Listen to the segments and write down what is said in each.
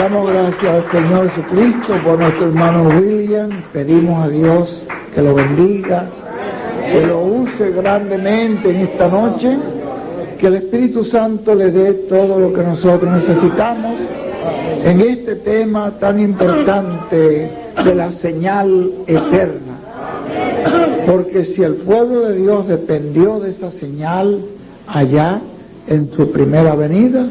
Damos gracias al Señor Jesucristo por nuestro hermano William. Pedimos a Dios que lo bendiga, que lo use grandemente en esta noche, que el Espíritu Santo le dé todo lo que nosotros necesitamos en este tema tan importante de la señal eterna. Porque si el pueblo de Dios dependió de esa señal allá en su primera venida,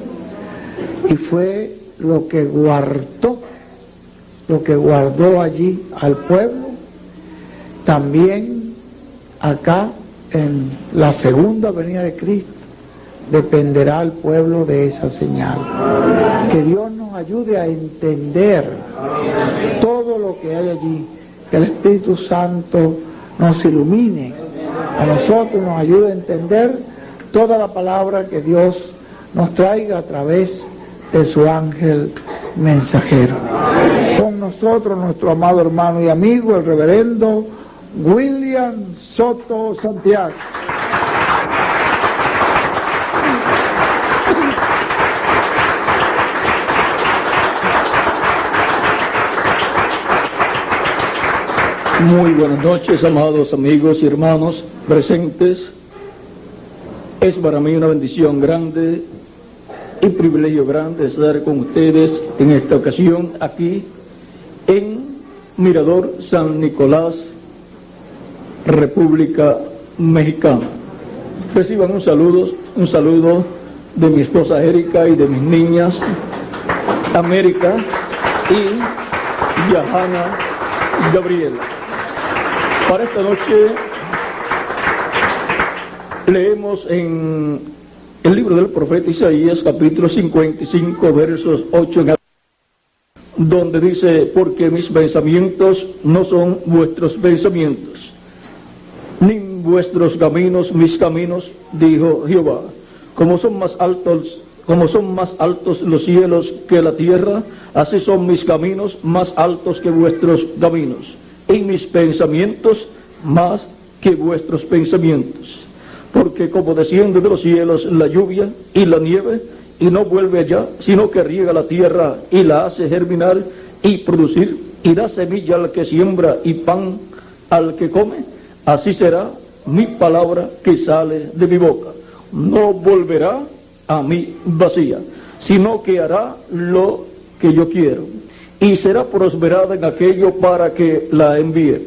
y fue lo que guardó allí al pueblo, también acá en la segunda venida de Cristo dependerá el pueblo de esa señal. Que Dios nos ayude a entender todo lo que hay allí, que el Espíritu Santo nos ilumine, a nosotros nos ayude a entender toda la palabra que Dios nos traiga a través de su ángel mensajero. Con nosotros nuestro amado hermano y amigo, el reverendo William Soto Santiago. Muy buenas noches, amados amigos y hermanos presentes. Es para mí una bendición grande y privilegio grande estar con ustedes en esta ocasión aquí en Mirador San Nicolás, República Mexicana. Reciban un saludo de mi esposa Erika y de mis niñas América y Yahana Gabriela. Para esta noche leemos en el libro del profeta Isaías, capítulo 55, versos 8 en adelante, donde dice: porque mis pensamientos no son vuestros pensamientos, ni vuestros caminos mis caminos, dijo Jehová. Como son más altos los cielos que la tierra, así son mis caminos más altos que vuestros caminos, y mis pensamientos más que vuestros pensamientos. Porque como desciende de los cielos la lluvia y la nieve, y no vuelve allá, sino que riega la tierra y la hace germinar y producir, y da semilla al que siembra y pan al que come, así será mi palabra que sale de mi boca. No volverá a mí vacía, sino que hará lo que yo quiero, y será prosperada en aquello para que la envíe.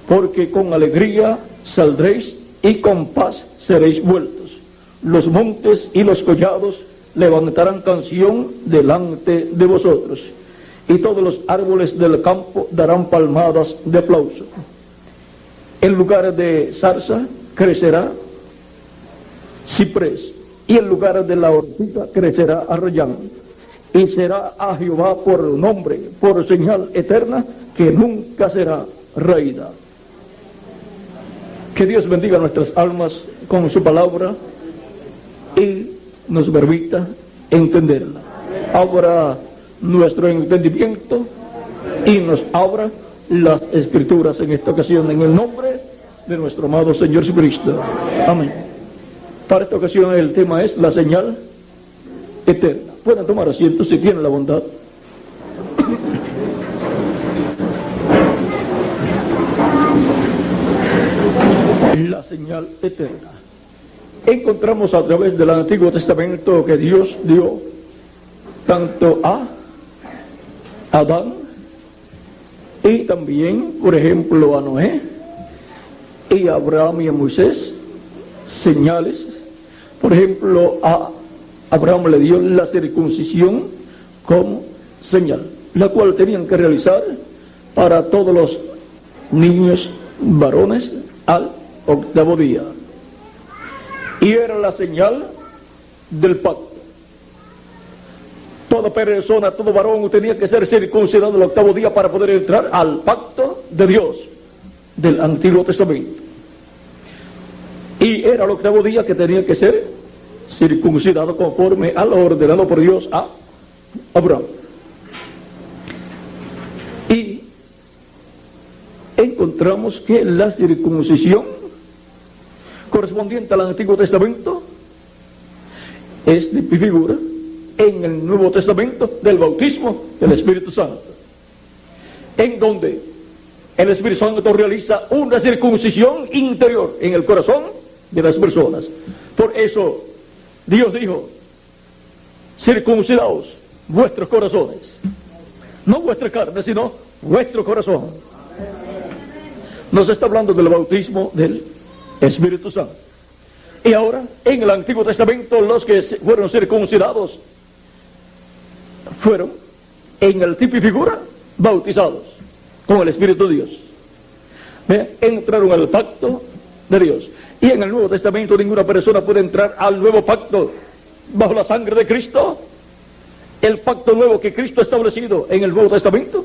Porque con alegría saldréis y con paz seréis vueltos. Los montes y los collados levantarán canción delante de vosotros, y todos los árboles del campo darán palmadas de aplauso. En lugar de zarza crecerá ciprés, y en lugar de la ortiga crecerá arroyán. Y será a Jehová por nombre, por señal eterna, que nunca será raída. Que Dios bendiga nuestras almas con su palabra y nos permita entenderla. Abra nuestro entendimiento y nos abra las escrituras en esta ocasión, en el nombre de nuestro amado Señor Jesucristo. Amén. Para esta ocasión el tema es la señal eterna. Pueden tomar asiento si tienen la bondad. La señal eterna. Encontramos a través del Antiguo Testamento que Dios dio tanto a Adán y también, por ejemplo, a Noé y a Abraham y a Moisés señales. Por ejemplo, a Abraham le dio la circuncisión como señal, la cual tenían que realizar para todos los niños varones al octavo día, y era la señal del pacto. Toda persona, todo varón tenía que ser circuncidado el octavo día para poder entrar al pacto de Dios del Antiguo Testamento, y era el octavo día que tenía que ser circuncidado conforme a lo ordenado por Dios a Abraham. Y encontramos que la circuncisión correspondiente al Antiguo Testamento es de figura en el Nuevo Testamento del bautismo del Espíritu Santo, en donde el Espíritu Santo realiza una circuncisión interior en el corazón de las personas. Por eso Dios dijo: circuncidaos vuestros corazones, no vuestra carne, sino vuestro corazón. Nos está hablando del bautismo del Espíritu Santo. Y ahora, en el Antiguo Testamento, los que fueron circuncidados fueron, en el tipo y figura, bautizados con el Espíritu de Dios. Entraron al pacto de Dios. Y en el Nuevo Testamento ninguna persona puede entrar al nuevo pacto bajo la sangre de Cristo. El pacto nuevo que Cristo ha establecido en el Nuevo Testamento,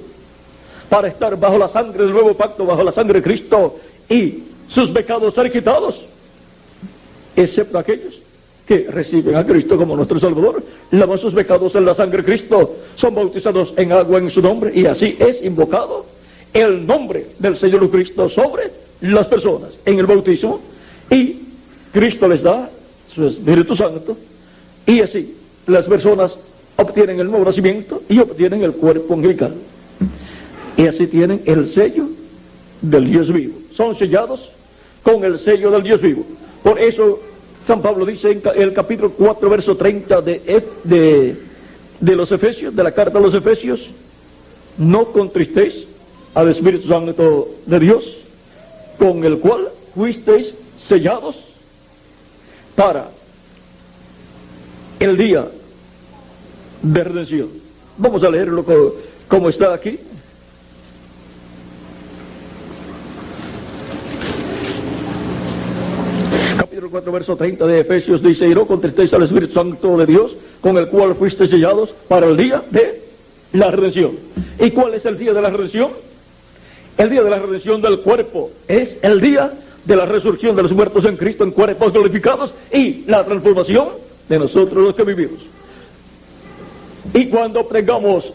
para estar bajo la sangre del nuevo pacto, bajo la sangre de Cristo, y sus pecados ser quitados, excepto aquellos que reciben a Cristo como nuestro Salvador, lavan sus pecados en la sangre de Cristo, son bautizados en agua en su nombre, y así es invocado el nombre del Señor Cristo sobre las personas en el bautismo, y Cristo les da su Espíritu Santo, y así las personas obtienen el nuevo nacimiento y obtienen el cuerpo angelical, y así tienen el sello del Dios vivo, son sellados con el sello del Dios vivo. Por eso San Pablo dice en el capítulo 4 verso 30 de los Efesios, de la carta a los Efesios: no contristéis al Espíritu Santo de Dios, con el cual fuisteis sellados para el día de redención. Vamos a leerlo como está aquí. Capítulo 4, verso 30 de Efesios dice: y no contristéis al Espíritu Santo de Dios, con el cual fuisteis sellados para el día de la redención. ¿Y cuál es el día de la redención? El día de la redención del cuerpo es el día de la resurrección de los muertos en Cristo en cuerpos glorificados, y la transformación de nosotros los que vivimos. Y cuando obtengamos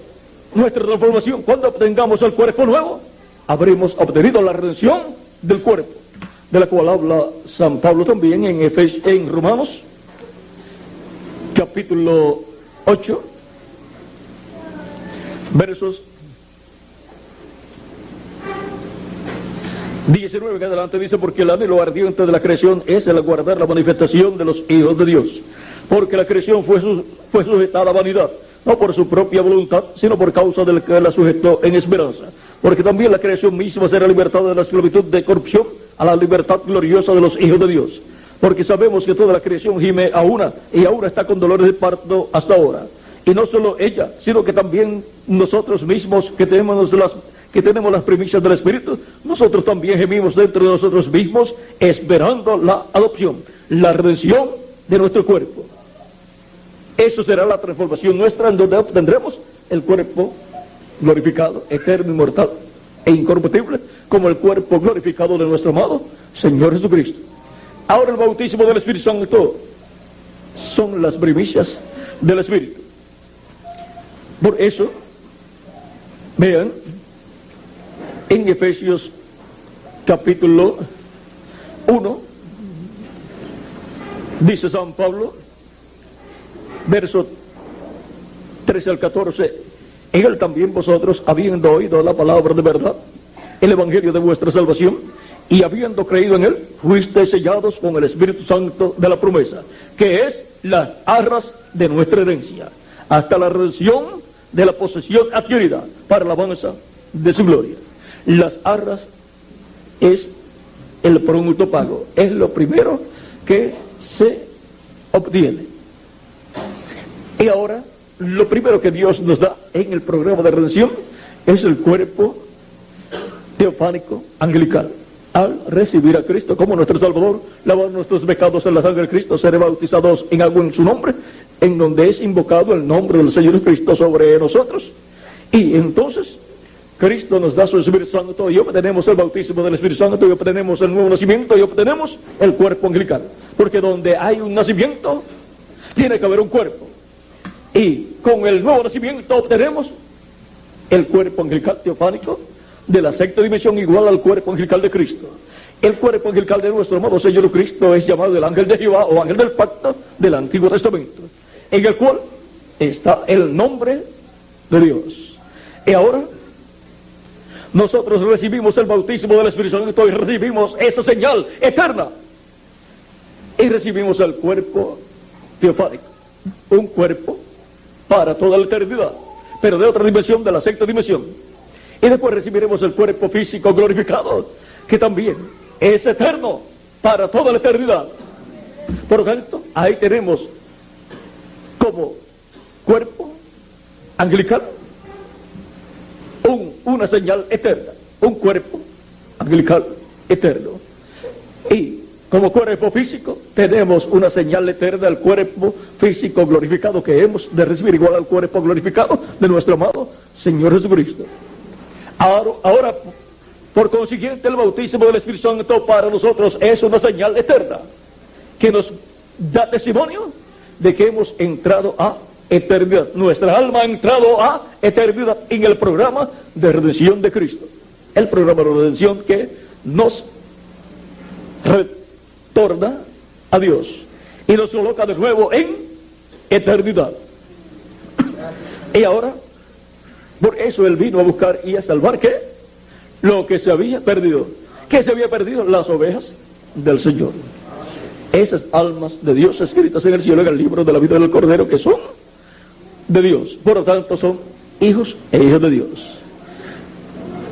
nuestra transformación, cuando obtengamos el cuerpo nuevo, habremos obtenido la redención del cuerpo, de la cual habla San Pablo también en Romanos capítulo 8 versos 19 en adelante. Dice: porque el anhelo ardiente de la creación es el aguardar la manifestación de los hijos de Dios, porque la creación fue sujetada a vanidad, no por su propia voluntad, sino por causa del que la sujetó en esperanza. Porque también la creación misma será libertada de la esclavitud de corrupción a la libertad gloriosa de los hijos de Dios. Porque sabemos que toda la creación gime a una, y ahora está con dolores de parto hasta ahora. Y no solo ella, sino que también nosotros mismos que tenemos las primicias del Espíritu, nosotros también gemimos dentro de nosotros mismos, esperando la adopción, la redención de nuestro cuerpo. Eso será la transformación nuestra, en donde obtendremos el cuerpo glorificado, eterno, inmortal e incorruptible, como el cuerpo glorificado de nuestro amado Señor Jesucristo. Ahora el bautismo del Espíritu Santo son las primicias del Espíritu. Por eso, vean, en Efesios capítulo 1, dice San Pablo, verso 13 al 14: en él también vosotros, habiendo oído la palabra de verdad, el evangelio de vuestra salvación, y habiendo creído en él, fuisteis sellados con el Espíritu Santo de la promesa, que es las arras de nuestra herencia, hasta la redención de la posesión adquirida para la alabanza de su gloria. Las arras es el producto pago, es lo primero que se obtiene. Y ahora, lo primero que Dios nos da en el programa de redención es el cuerpo teofánico angelical. Al recibir a Cristo como nuestro Salvador, lavar nuestros pecados en la sangre de Cristo, ser bautizados en agua en su nombre, en donde es invocado el nombre del Señor Cristo sobre nosotros, y entonces Cristo nos da su Espíritu Santo, y obtenemos el bautismo del Espíritu Santo, y obtenemos el nuevo nacimiento, y obtenemos el cuerpo angelical. Porque donde hay un nacimiento, tiene que haber un cuerpo. Y con el nuevo nacimiento obtenemos el cuerpo angelical teofánico de la sexta dimensión, igual al cuerpo angelical de Cristo. El cuerpo angelical de nuestro amado Señor Cristo es llamado el ángel de Jehová, o ángel del pacto del Antiguo Testamento, en el cual está el nombre de Dios. Y ahora nosotros recibimos el bautismo del Espíritu Santo y recibimos esa señal eterna. Y recibimos el cuerpo teofánico, un cuerpo para toda la eternidad, pero de otra dimensión, de la sexta dimensión. Y después recibiremos el cuerpo físico glorificado, que también es eterno para toda la eternidad. Por lo tanto, ahí tenemos como cuerpo angelical una señal eterna, un cuerpo angelical eterno. Y como cuerpo físico tenemos una señal eterna, el cuerpo físico glorificado que hemos de recibir, igual al cuerpo glorificado de nuestro amado Señor Jesucristo. Ahora, por consiguiente, el bautismo del Espíritu Santo para nosotros es una señal eterna que nos da testimonio de que hemos entrado a eternidad. Nuestra alma ha entrado a eternidad en el programa de redención de Cristo. El programa de redención que nos retorna a Dios y nos coloca de nuevo en eternidad. Y ahora, por eso Él vino a buscar y a salvar, ¿qué? Lo que se había perdido. ¿Qué se había perdido? Las ovejas del Señor. Esas almas de Dios escritas en el cielo, en el libro de la vida del Cordero, que son de Dios. Por lo tanto, son hijos e hijas de Dios.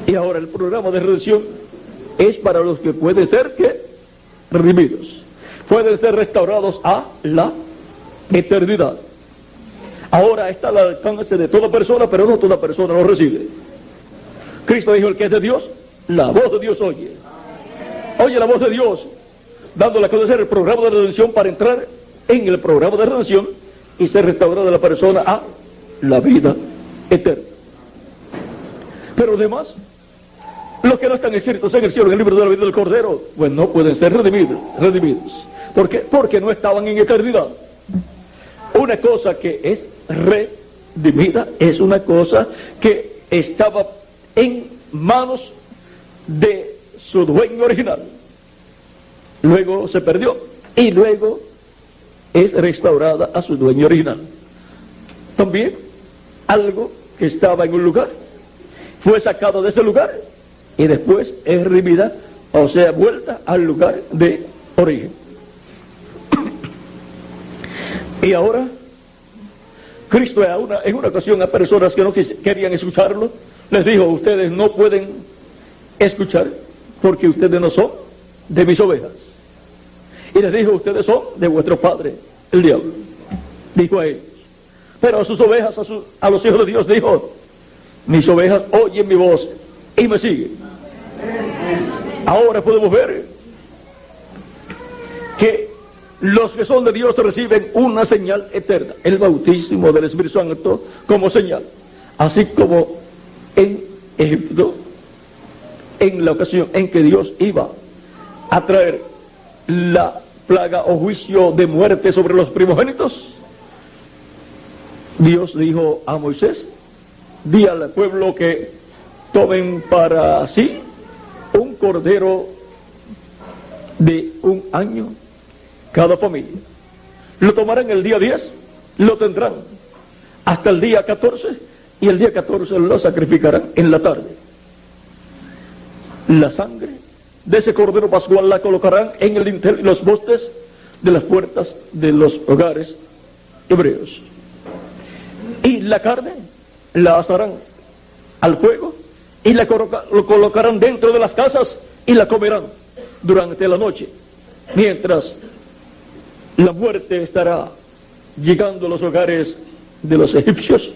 Y ahora el programa de redención es para los que pueden ser, ¿qué? Redimidos. Pueden ser restaurados a la eternidad. Ahora está al alcance de toda persona, pero no toda persona lo recibe. Cristo dijo: el que es de Dios, la voz de Dios oye. Oye la voz de Dios, dándole a conocer el programa de redención para entrar en el programa de redención y ser restaurada la persona a la vida eterna. Pero además, los que no están escritos en el cielo, en el libro de la vida del Cordero, pues no pueden ser redimidos. ¿Por qué? Porque no estaban en eternidad. Una cosa que es redimida es una cosa que estaba en manos de su dueño original. Luego se perdió y luego es restaurada a su dueño original. También algo que estaba en un lugar fue sacado de ese lugar y después es redimida, o sea, vuelta al lugar de origen. Y ahora Cristo en una ocasión a personas que no querían escucharlo, les dijo: ustedes no pueden escuchar porque ustedes no son de mis ovejas. Y les dijo: ustedes son de vuestro padre, el diablo. Dijo a ellos. Pero a sus ovejas, a los hijos de Dios dijo: mis ovejas oyen mi voz y me siguen. Ahora podemos ver que los que son de Dios reciben una señal eterna, el bautismo del Espíritu Santo como señal. Así como en Egipto, en la ocasión en que Dios iba a traer la plaga o juicio de muerte sobre los primogénitos, Dios dijo a Moisés: di al pueblo que tomen para sí un cordero de un año cada familia. Lo tomarán el día 10, lo tendrán hasta el día 14 y el día 14 lo sacrificarán en la tarde. La sangre de ese cordero pascual la colocarán en el dintel y los postes de las puertas de los hogares hebreos. Y la carne la asarán al fuego y lo colocarán dentro de las casas y la comerán durante la noche, mientras la muerte estará llegando a los hogares de los egipcios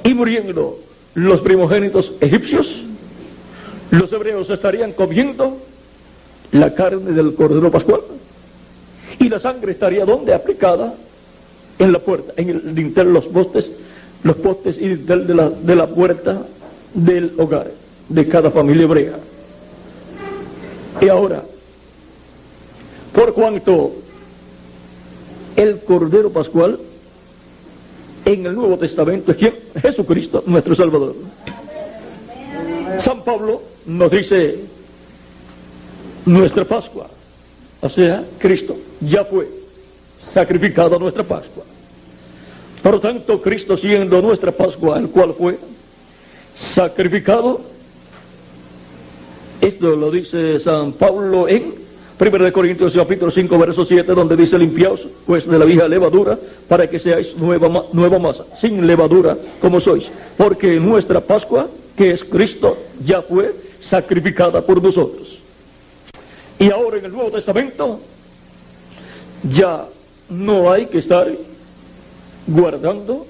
y muriendo los primogénitos egipcios. Los hebreos estarían comiendo la carne del cordero pascual y la sangre estaría ¿dónde? Aplicada en la puerta, en el dintel, los postes y dintel de la puerta del hogar de cada familia hebrea. Y ahora, por cuanto el cordero pascual en el Nuevo Testamento es ¿quién? Jesucristo, nuestro Salvador. San Pablo nos dice: nuestra Pascua, o sea, Cristo ya fue sacrificado a nuestra Pascua. Por lo tanto, Cristo, siendo nuestra Pascua, el cual fue sacrificado, esto lo dice San Pablo en 1 Corintios capítulo 5, verso 7, donde dice: limpiaos pues de la vieja levadura, para que seáis nueva masa, sin levadura como sois, porque nuestra Pascua, que es Cristo, ya fue sacrificada por nosotros. Y ahora en el Nuevo Testamento ya no hay que estar guardando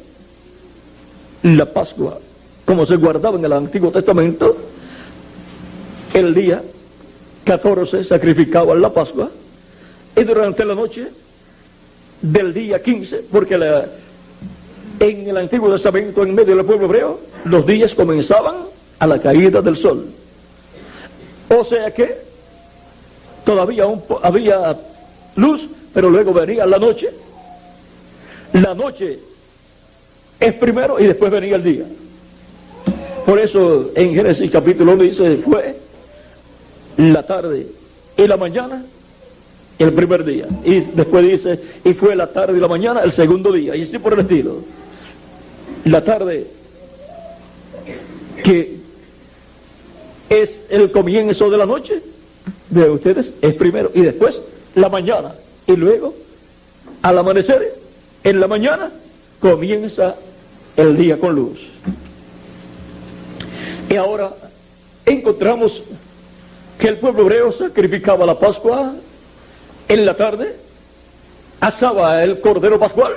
la Pascua como se guardaba en el Antiguo Testamento. El día 14 sacrificaban la Pascua, y durante la noche del día 15, porque en el Antiguo Testamento, en medio del pueblo hebreo, los días comenzaban a la caída del sol. O sea que todavía había luz, pero luego venía la noche. La noche es primero y después venía el día. Por eso en Génesis capítulo 1 dice: fue la tarde y la mañana el primer día, y después dice: y fue la tarde y la mañana el segundo día, y así por el estilo. La tarde, que es el comienzo de la noche de ustedes, es primero, y después la mañana, y luego al amanecer en la mañana comienza el día con luz. Y ahora encontramos que el pueblo hebreo sacrificaba la Pascua en la tarde, asaba el cordero pascual,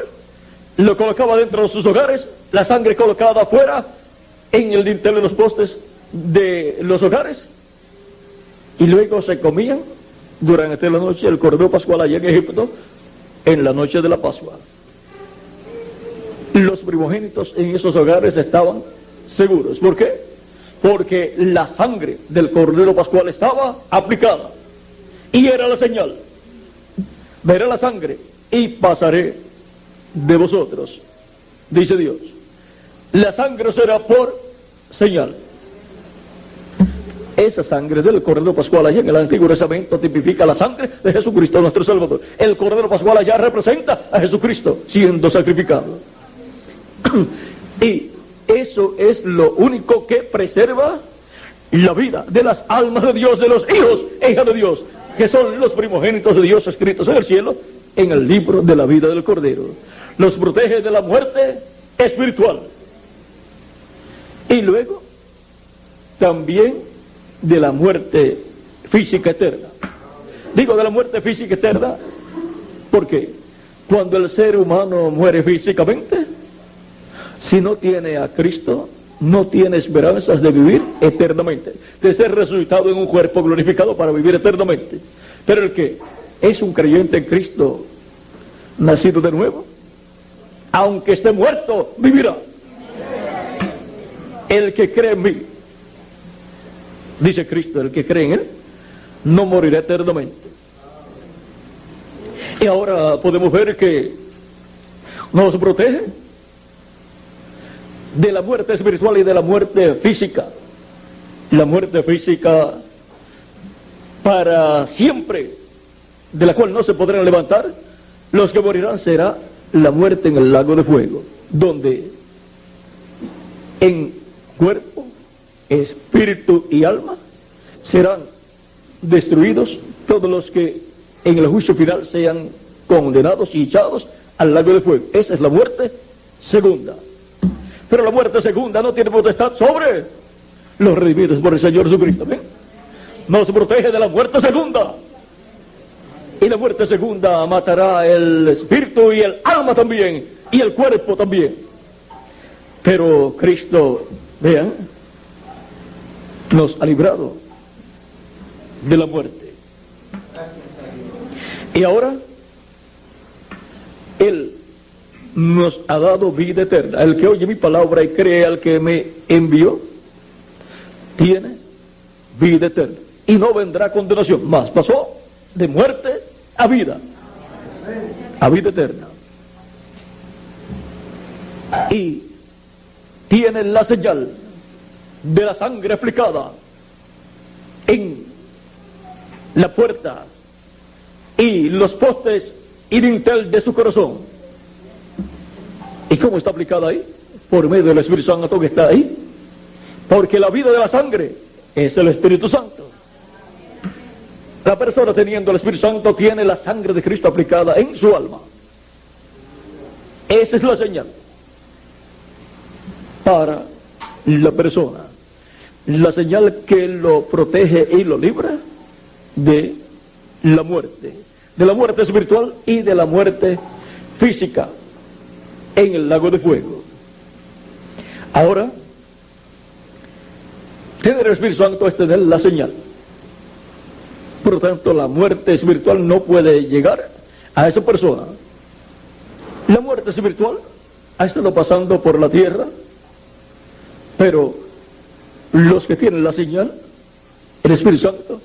lo colocaba dentro de sus hogares, la sangre colocada afuera en el dintel de los postes de los hogares, y luego se comían durante la noche el cordero pascual allá en Egipto, en la noche de la Pascua. Los primogénitos en esos hogares estaban seguros. ¿Por qué? Porque la sangre del cordero pascual estaba aplicada, y era la señal: veré la sangre y pasaré de vosotros, dice Dios. La sangre será por señal. Esa sangre del cordero pascual allá en el Antiguo Testamento tipifica la sangre de Jesucristo nuestro Salvador. El cordero pascual allá representa a Jesucristo siendo sacrificado. Y eso es lo único que preserva la vida de las almas de Dios, de los hijos e hijas de Dios, que son los primogénitos de Dios escritos en el cielo, en el libro de la vida del Cordero. Los protege de la muerte espiritual, y luego también de la muerte física eterna. Digo de la muerte física eterna porque cuando el ser humano muere físicamente, si no tiene a Cristo, no tiene esperanzas de vivir eternamente, de ser resucitado en un cuerpo glorificado para vivir eternamente. Pero el que es un creyente en Cristo, nacido de nuevo, aunque esté muerto, vivirá. El que cree en mí, dice Cristo, el que cree en Él, no morirá eternamente. Y ahora podemos ver que nos protege de la muerte espiritual y de la muerte física. La muerte física para siempre, de la cual no se podrán levantar. Los que morirán será la muerte en el lago de fuego, donde en cuerpo, espíritu y alma serán destruidos todos los que en el juicio final sean condenados y echados al lago de fuego. Esa es la muerte segunda. Pero la muerte segunda no tiene potestad sobre los redimidos por el Señor Jesucristo. ¿Ven? Nos protege de la muerte segunda. Y la muerte segunda matará el espíritu y el alma también, y el cuerpo también. Pero Cristo, vean, nos ha librado de la muerte. Y ahora Él nos ha dado vida eterna. El que oye mi palabra y cree al que me envió, tiene vida eterna, y no vendrá condenación, mas pasó de muerte a vida eterna. Y tiene la señal de la sangre aplicada en la puerta y los postes y dintel de su corazón. ¿Y cómo está aplicada ahí? Por medio del Espíritu Santo que está ahí. Porque la vida de la sangre es el Espíritu Santo. La persona teniendo el Espíritu Santo tiene la sangre de Cristo aplicada en su alma. Esa es la señal para la persona. La señal que lo protege y lo libra de la muerte espiritual y de la muerte física en el lago de fuego. Ahora, tener el Espíritu Santo es tener la señal. Por lo tanto, la muerte espiritual no puede llegar a esa persona. La muerte espiritual ha estado pasando por la tierra, pero los que tienen la señal, el Espíritu Santo,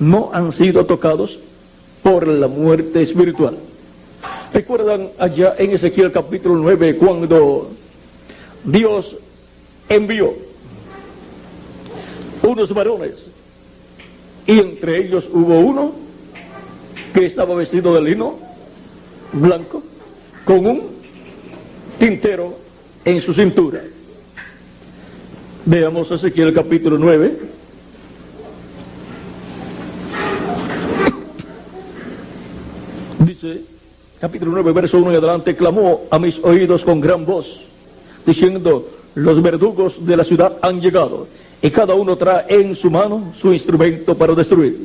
no han sido tocados por la muerte espiritual. ¿Recuerdan allá en Ezequiel capítulo 9 cuando Dios envió unos varones y entre ellos hubo uno que estaba vestido de lino blanco con un tintero en su cintura? Veamos Ezequiel capítulo 9. Dice, capítulo 9, verso 1 y adelante: clamó a mis oídos con gran voz, diciendo: los verdugos de la ciudad han llegado, y cada uno trae en su mano su instrumento para destruir.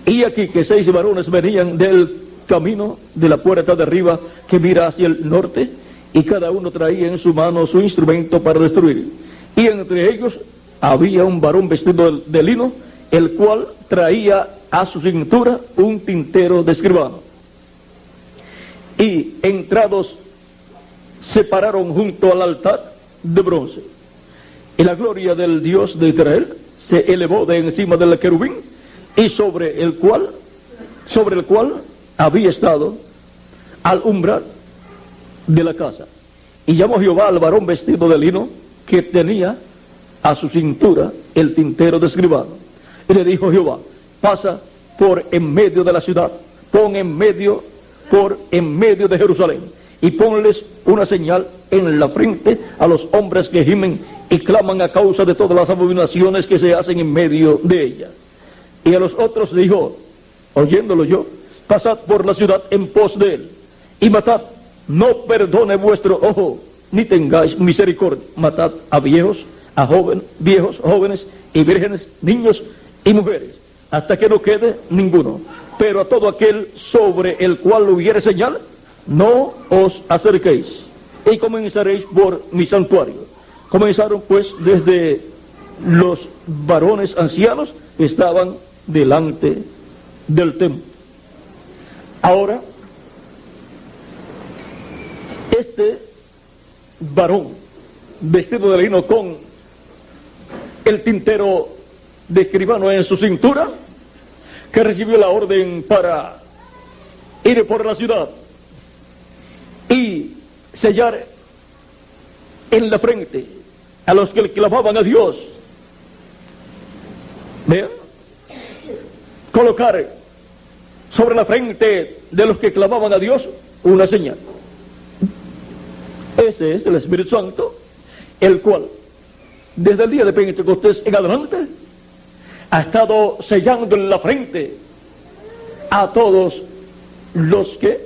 Y aquí que 6 varones venían del camino de la puerta de arriba que mira hacia el norte, y cada uno traía en su mano su instrumento para destruir. Y entre ellos había un varón vestido de lino, el cual traía a su cintura un tintero de escribano. Y entrados se pararon junto al altar de bronce. Y la gloria del Dios de Israel se elevó de encima del querubín, y sobre el cual había estado al umbral de la casa. Y llamó Jehová al varón vestido de lino que tenía a su cintura el tintero de escribano. Y le dijo Jehová: pasa por en medio de la ciudad, pon por en medio de Jerusalén, y ponles una señal en la frente a los hombres que gimen y claman a causa de todas las abominaciones que se hacen en medio de ella. Y a los otros dijo, oyéndolo yo: pasad por la ciudad en pos de él, y matad, no perdone vuestro ojo, ni tengáis misericordia. Matad a viejos, jóvenes y vírgenes, niños y mujeres, hasta que no quede ninguno. Pero a todo aquel sobre el cual hubiere señal, no os acerquéis, y comenzaréis por mi santuario. Comenzaron pues desde los varones ancianos que estaban delante del templo. Ahora, este varón vestido de lino con el tintero de escribano en su cintura, que recibió la orden para ir por la ciudad y sellar en la frente a los que le clamaban a Dios. Vean, colocar sobre la frente de los que clamaban a Dios una señal. Ese es el Espíritu Santo, el cual desde el día de Pentecostés en adelante ha estado sellando en la frente a todos los que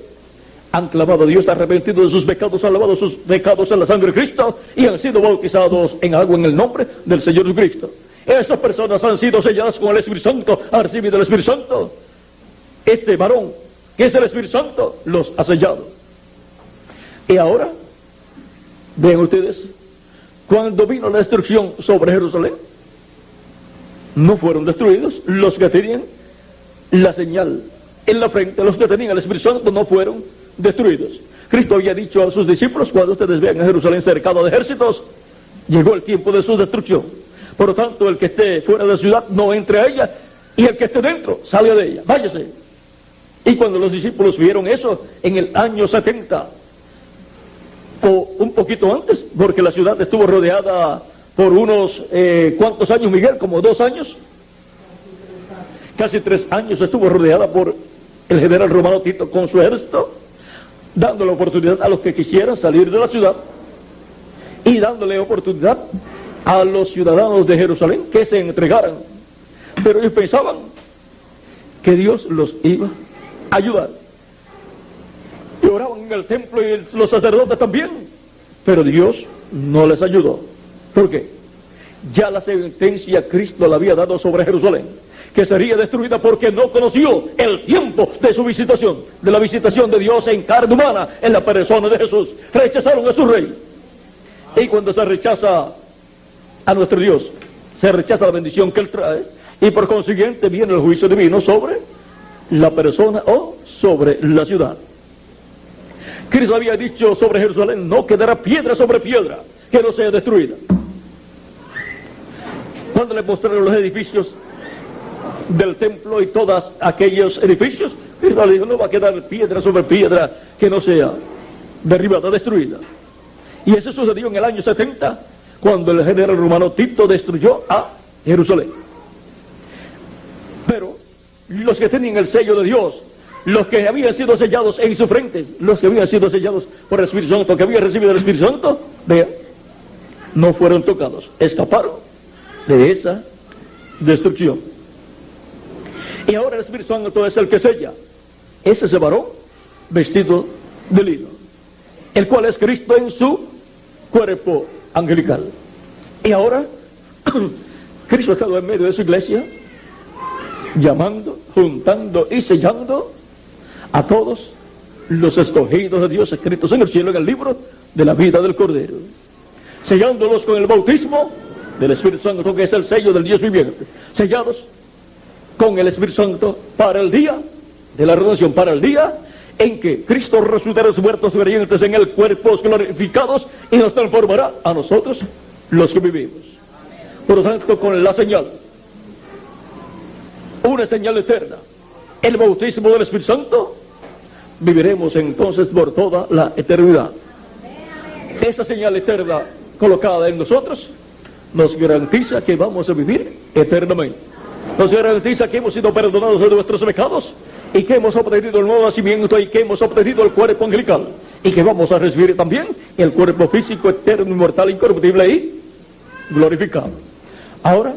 han clamado a Dios, arrepentido de sus pecados, han lavado sus pecados en la sangre de Cristo y han sido bautizados en agua en el nombre del Señor Jesucristo. Esas personas han sido selladas con el Espíritu Santo, han recibido el Espíritu Santo. Este varón, que es el Espíritu Santo, los ha sellado. Y ahora, vean ustedes, cuando vino la destrucción sobre Jerusalén, no fueron destruidos los que tenían la señal en la frente, los que tenían el Espíritu Santo no fueron destruidos. Cristo había dicho a sus discípulos: cuando ustedes vean a Jerusalén cercado de ejércitos, llegó el tiempo de su destrucción. Por lo tanto, el que esté fuera de la ciudad no entre a ella, y el que esté dentro salga de ella, váyase. Y cuando los discípulos vieron eso en el año 70, o un poquito antes, porque la ciudad estuvo rodeada por unos, ¿cuántos años, Miguel? ¿Como 2 años? Casi 3 años estuvo rodeada por el general romano Tito con su ejército. dándole oportunidad a los que quisieran salir de la ciudad y dándole oportunidad a los ciudadanos de Jerusalén que se entregaran. Pero ellos pensaban que Dios los iba a ayudar. Y oraban en el templo y los sacerdotes también, pero Dios no les ayudó. ¿Por qué? Ya la sentencia Cristo la había dado sobre Jerusalén, que sería destruida porque no conoció el tiempo de su visitación, de la visitación de Dios en carne humana, en la persona de Jesús. Rechazaron a su rey. Y cuando se rechaza a nuestro Dios, se rechaza la bendición que Él trae, y por consiguiente viene el juicio divino sobre la persona o sobre la ciudad. Cristo había dicho sobre Jerusalén: no quedará piedra sobre piedra que no sea destruida. Cuando le mostraron los edificios del templo y todos aquellos edificios, Cristo le dijo: no va a quedar piedra sobre piedra que no sea derribada, destruida. Y eso sucedió en el año 70, cuando el general romano Tito destruyó a Jerusalén. Pero los que tenían el sello de Dios, los que habían sido sellados en sus frentes, los que habían sido sellados por el Espíritu Santo, que habían recibido el Espíritu Santo, vean, no fueron tocados, escaparon de esa destrucción. Y ahora el Espíritu Santo es el que sella ese varón vestido de lino, el cual es Cristo en su cuerpo angelical. Y ahora Cristo ha estado en medio de su iglesia, llamando, juntando y sellando a todos los escogidos de Dios escritos en el cielo, en el libro de la vida del Cordero, sellándolos con el bautismo del Espíritu Santo, que es el sello del Dios viviente, sellados con el Espíritu Santo para el día de la redención, para el día en que Cristo resucitará a los muertos creyentes en el cuerpos glorificados y nos transformará a nosotros los que vivimos. Por lo tanto, con la señal, una señal eterna, el bautismo del Espíritu Santo, viviremos entonces por toda la eternidad. Esa señal eterna colocada en nosotros nos garantiza que vamos a vivir eternamente. Nos garantiza que hemos sido perdonados de nuestros pecados y que hemos obtenido el nuevo nacimiento y que hemos obtenido el cuerpo angelical y que vamos a recibir también el cuerpo físico eterno, inmortal, incorruptible y glorificado. Ahora,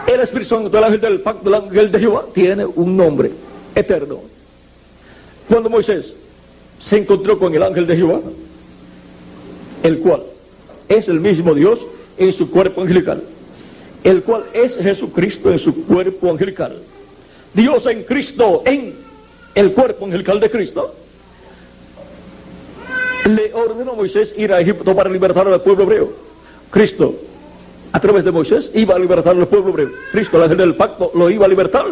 el Espíritu Santo, el ángel del pacto, el ángel de Jehová, tiene un nombre eterno. Cuando Moisés se encontró con el ángel de Jehová, el cual es el mismo Dios en su cuerpo angelical, el cual es Jesucristo en su cuerpo angelical, Dios en Cristo, en el cuerpo angelical de Cristo, le ordenó a Moisés ir a Egipto para libertar al pueblo hebreo. Cristo, a través de Moisés, iba a libertar al pueblo hebreo. Cristo, el ángel del pacto, lo iba a libertar,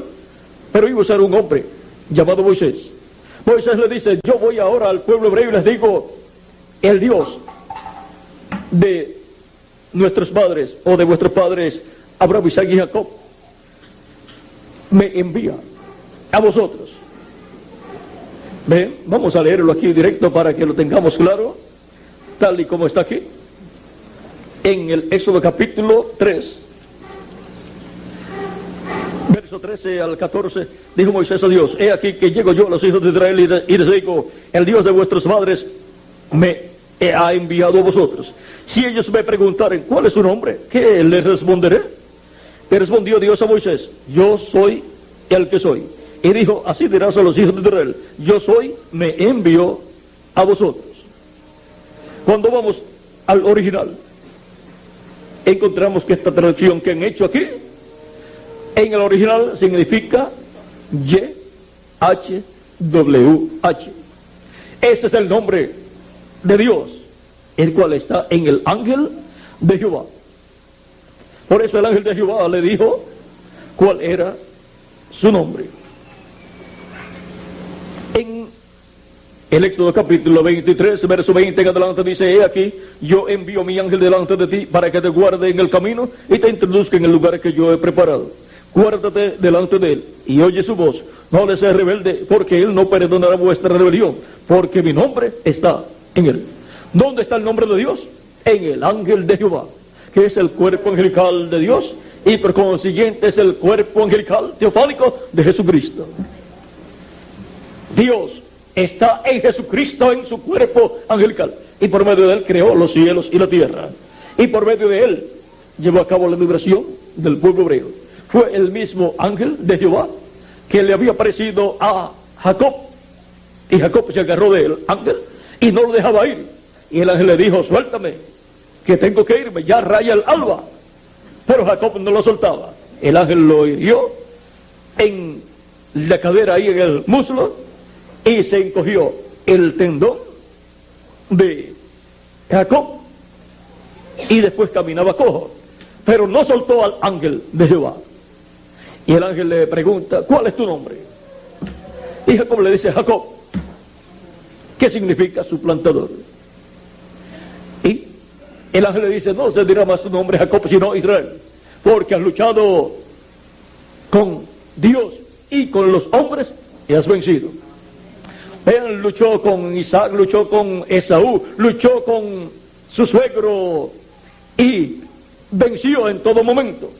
pero iba a ser un hombre llamado Moisés. Moisés le dice: yo voy ahora al pueblo hebreo y les digo, el Dios de nuestros padres, o de vuestros padres Abraham, Isaac y Jacob, me envía a vosotros. Ven, vamos a leerlo aquí directo para que lo tengamos claro, tal y como está aquí en el Éxodo capítulo 3, verso 13 al 14. Dijo Moisés a Dios: he aquí que llego yo a los hijos de Israel y les digo, el Dios de vuestros padres me ha enviado a vosotros. Si ellos me preguntaren cuál es su nombre, ¿qué les responderé? Le respondió Dios a Moisés: yo soy el que soy. Y dijo: así dirás a los hijos de Israel, yo soy, me envió a vosotros. Cuando vamos al original, encontramos que esta traducción que han hecho aquí, en el original significa YHWH. Ese es el nombre de Dios, el cual está en el ángel de Jehová. Por eso el ángel de Jehová le dijo cuál era su nombre. En el Éxodo capítulo 23, verso 20 en adelante dice: he aquí, yo envío mi ángel delante de ti para que te guarde en el camino y te introduzca en el lugar que yo he preparado. Guárdate delante de él y oye su voz. No le seas rebelde, porque él no perdonará vuestra rebelión, porque mi nombre está en él. ¿Dónde está el nombre de Dios? En el ángel de Jehová, que es el cuerpo angelical de Dios y por consiguiente es el cuerpo angelical teofánico de Jesucristo. Dios está en Jesucristo, en su cuerpo angelical. Y por medio de él creó los cielos y la tierra. Y por medio de él llevó a cabo la liberación del pueblo hebreo. Fue el mismo ángel de Jehová que le había aparecido a Jacob. Y Jacob se agarró del ángel y no lo dejaba ir. Y el ángel le dijo, suéltame, que tengo que irme, ya raya el alba. Pero Jacob no lo soltaba. El ángel lo hirió en la cadera, ahí en el muslo, y se encogió el tendón de Jacob, y después caminaba cojo. Pero no soltó al ángel de Jehová. Y el ángel le pregunta, ¿cuál es tu nombre? Y Jacob le dice, Jacob, ¿qué significa suplantador? Y el ángel le dice, no se dirá más tu nombre Jacob, sino Israel, porque has luchado con Dios y con los hombres y has vencido. Él luchó con Isaac, luchó con Esaú, luchó con su suegro y venció en todo momento.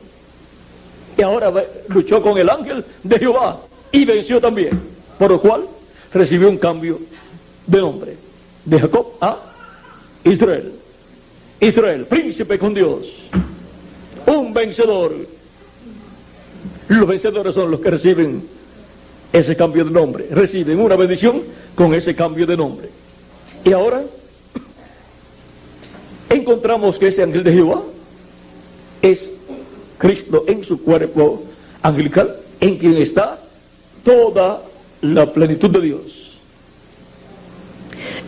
Y ahora luchó con el ángel de Jehová y venció también, por lo cual recibió un cambio de nombre, de Jacob a Israel. Israel, príncipe con Dios, un vencedor. Los vencedores son los que reciben ese cambio de nombre, reciben una bendición con ese cambio de nombre. Y ahora encontramos que ese ángel de Jehová es Cristo en su cuerpo angelical, en quien está toda la plenitud de Dios.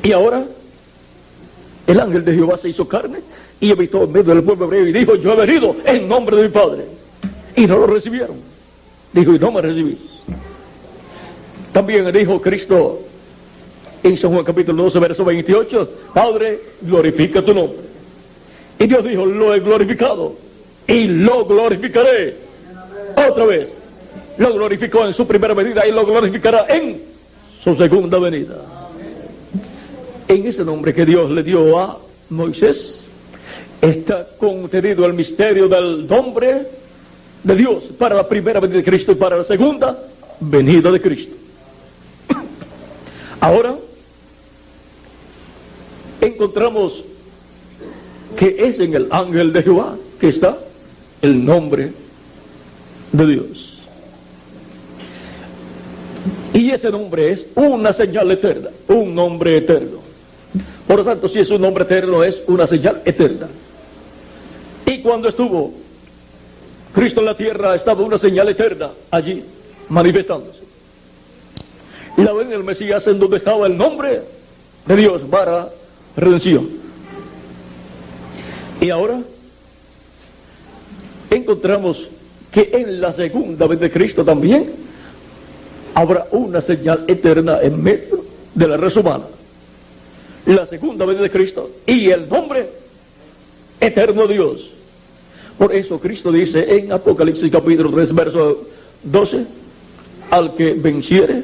Y ahora el ángel de Jehová se hizo carne y habitó en medio del pueblo hebreo y dijo, yo he venido en nombre de mi Padre. Y no lo recibieron. Dijo, y no me recibís. También dijo Cristo en San Juan capítulo 12, verso 28, Padre, glorifica tu nombre. Y Dios dijo, lo he glorificado y lo glorificaré otra vez. Lo glorificó en su primera venida y lo glorificará en su segunda venida. En ese nombre que Dios le dio a Moisés está contenido el misterio del nombre de Dios para la primera venida de Cristo y para la segunda venida de Cristo. Ahora encontramos que es en el ángel de Jehová que está el nombre de Dios. Y ese nombre es una señal eterna, un nombre eterno. Por lo tanto, si es un nombre eterno, es una señal eterna. Y cuando estuvo Cristo en la tierra, estaba una señal eterna allí, manifestándose. Y la ven el Mesías en donde estaba el nombre de Dios para redención. Y ahora encontramos que en la segunda vez de Cristo también habrá una señal eterna en medio de la raza humana. La segunda vez de Cristo y el nombre eterno de Dios. Por eso Cristo dice en Apocalipsis capítulo 3 verso 12, al que venciere,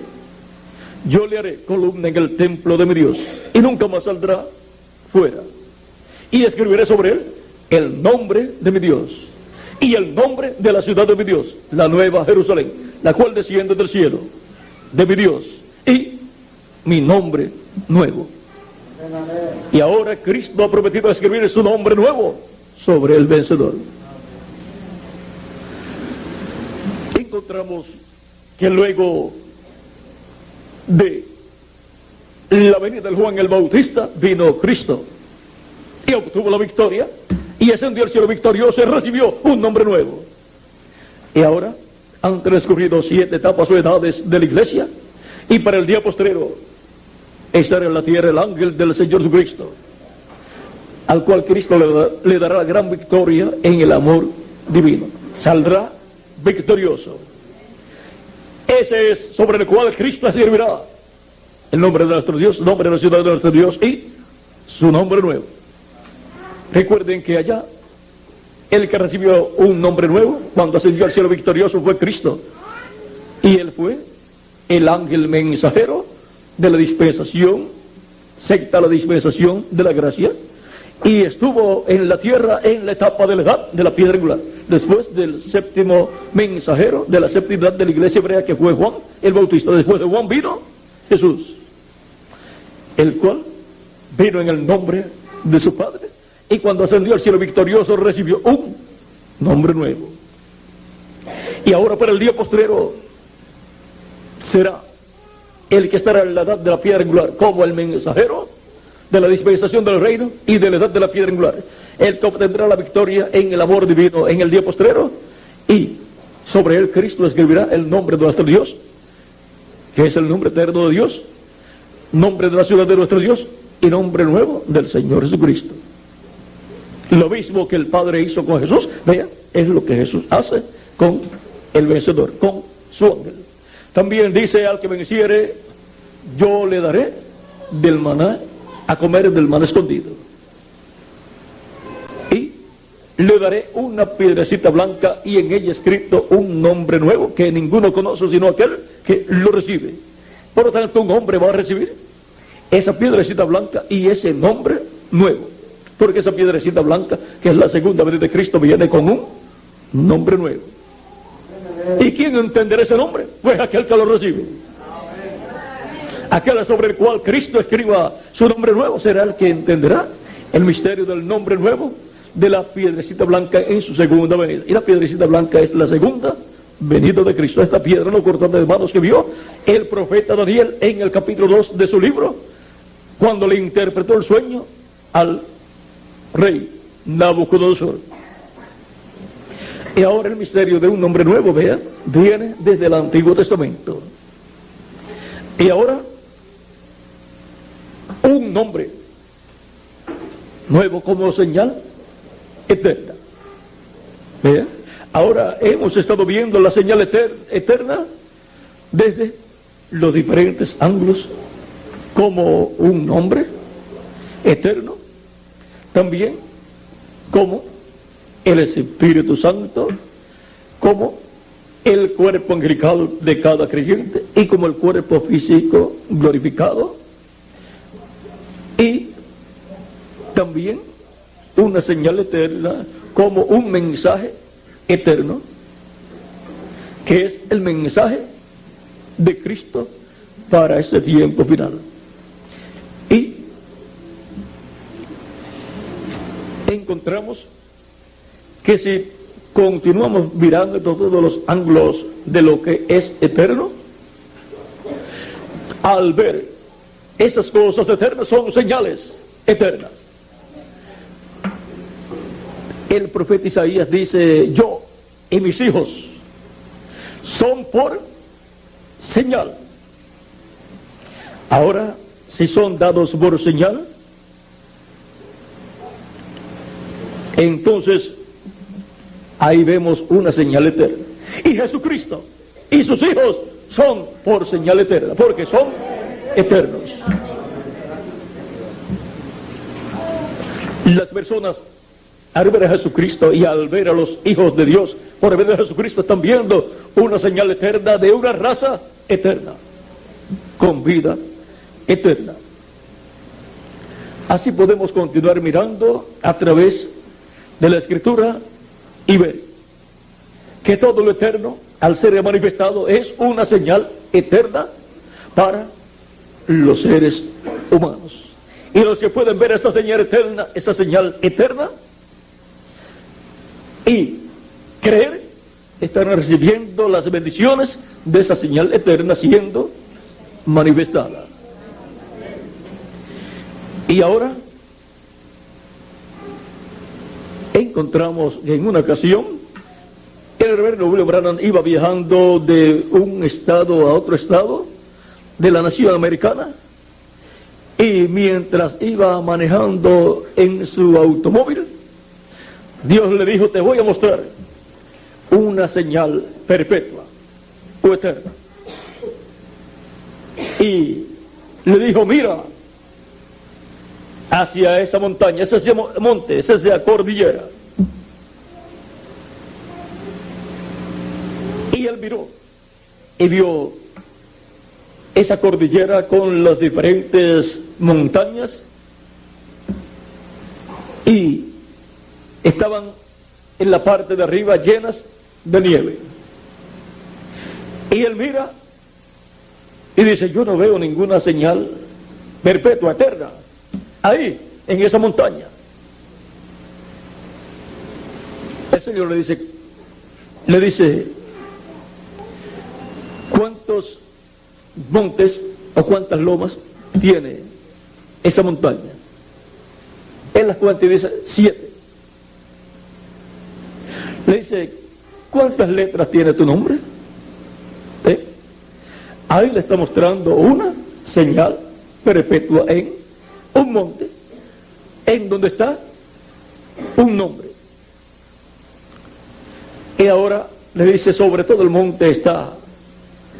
yo le haré columna en el templo de mi Dios y nunca más saldrá fuera. Y escribiré sobre él el nombre de mi Dios y el nombre de la ciudad de mi Dios, la nueva Jerusalén, la cual desciende del cielo de mi Dios, y mi nombre nuevo. Y ahora Cristo ha prometido escribir su nombre nuevo sobre el vencedor. Encontramos que luego de la venida de Juan el Bautista vino Cristo y obtuvo la victoria y ascendió al cielo victorioso y recibió un nombre nuevo. Y ahora han transcurrido 7 etapas o edades de la iglesia, y para el día postrero estará en la tierra el ángel del Señor Jesucristo, al cual Cristo le dará gran victoria en el amor divino. Saldrá victorioso. Ese es sobre el cual Cristo servirá. El nombre de nuestro Dios, el nombre de la ciudad de nuestro Dios y su nombre nuevo. Recuerden que allá el que recibió un nombre nuevo cuando ascendió al cielo victorioso fue Cristo, y él fue el ángel mensajero de la dispensación, secta la dispensación de la gracia, y estuvo en la tierra en la etapa de la edad de la piedra angular, después del séptimo mensajero de la séptima edad de la iglesia hebrea, que fue Juan el Bautista. Después de Juan vino Jesús. el cual vino en el nombre de su Padre, y cuando ascendió al cielo victorioso recibió un nombre nuevo. Y ahora para el día postrero será el que estará en la edad de la piedra angular como el mensajero de la dispensación del reino y de la edad de la piedra angular, el que obtendrá la victoria en el amor divino en el día postrero, y sobre él Cristo escribirá el nombre de nuestro Dios, que es el nombre eterno de Dios, nombre de la ciudad de nuestro Dios y nombre nuevo del Señor Jesucristo. Lo mismo que el Padre hizo con Jesús, vean, es lo que Jesús hace con el vencedor, con su ángel. También dice: al que venciere, yo le daré del maná, a comer del maná escondido, y le daré una piedrecita blanca y en ella escrito un nombre nuevo que ninguno conoce sino aquel que lo recibe. Por lo tanto, un hombre va a recibir esa piedrecita blanca y ese nombre nuevo, porque esa piedrecita blanca, que es la segunda venida de Cristo, viene con un nombre nuevo. ¿Y quién entenderá ese nombre? Pues aquel que lo recibe. Aquel sobre el cual Cristo escriba su nombre nuevo será el que entenderá el misterio del nombre nuevo de la piedrecita blanca en su segunda venida. Y la piedrecita blanca es la segunda venida de Cristo. Esta piedra no cortante de manos que vio el profeta Daniel en el capítulo 2 de su libro, cuando le interpretó el sueño al rey Nabucodonosor. Y ahora el misterio de un nombre nuevo, vean, viene desde el Antiguo Testamento. Y ahora un nombre nuevo como señal eterna. Vean, ahora hemos estado viendo la señal eterna desde los diferentes ángulos, como un nombre eterno, también como el Espíritu Santo, como el cuerpo angelical de cada creyente y como el cuerpo físico glorificado, y también una señal eterna como un mensaje eterno, que es el mensaje de Cristo para este tiempo final. Y encontramos que si continuamos mirando todos los ángulos de lo que es eterno, al ver esas cosas eternas, son señales eternas. El profeta Isaías dice: yo y mis hijos son por señal. Ahora, si son dados por señal, entonces ahí vemos una señal eterna. Y Jesucristo y sus hijos son por señal eterna, porque son eternos. Las personas, al ver a Jesucristo y al ver a los hijos de Dios por ver a Jesucristo, están viendo una señal eterna de una raza eterna, con vida eterna. Así podemos continuar mirando a través de la Escritura y ver que todo lo eterno, al ser manifestado, es una señal eterna para los seres humanos. Y los que pueden ver esa señal eterna y creer, están recibiendo las bendiciones de esa señal eterna siendo manifestada. Y ahora encontramos que en una ocasión el reverendo William Branham iba viajando de un estado a otro estado de la nación americana, y mientras iba manejando en su automóvil, Dios le dijo: te voy a mostrar una señal perpetua o eterna. Y le dijo: mira hacia esa montaña, ese monte, esa cordillera. Y él miró y vio esa cordillera con las diferentes montañas, y estaban en la parte de arriba llenas de nieve. Y él mira y dice: yo no veo ninguna señal perpetua, eterna, ahí, en esa montaña. El Señor le dice, ¿cuántos montes o cuántas lomas tiene esa montaña? Él las cuenta y dice 7. Le dice, ¿cuántas letras tiene tu nombre? Ahí le está mostrando una señal perpetua en un monte, en donde está un nombre. Y ahora le dice, sobre todo el monte está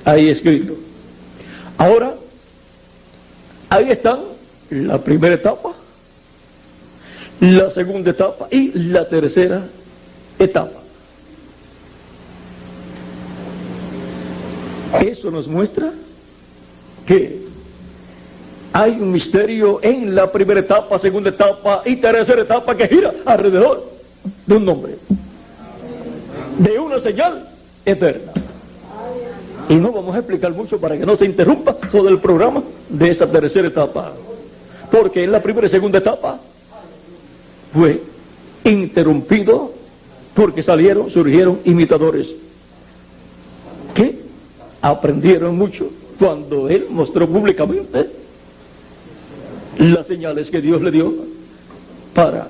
ahí escrito. Ahora, ahí están la primera etapa, la segunda etapa y la tercera etapa. Eso nos muestra que hay un misterio en la primera etapa, segunda etapa y tercera etapa que gira alrededor de un nombre, de una señal eterna. Y no vamos a explicar mucho para que no se interrumpa todo el programa de esa tercera etapa, porque en la primera y segunda etapa fue interrumpido porque surgieron imitadores que aprendieron mucho cuando él mostró públicamente las señales que Dios le dio para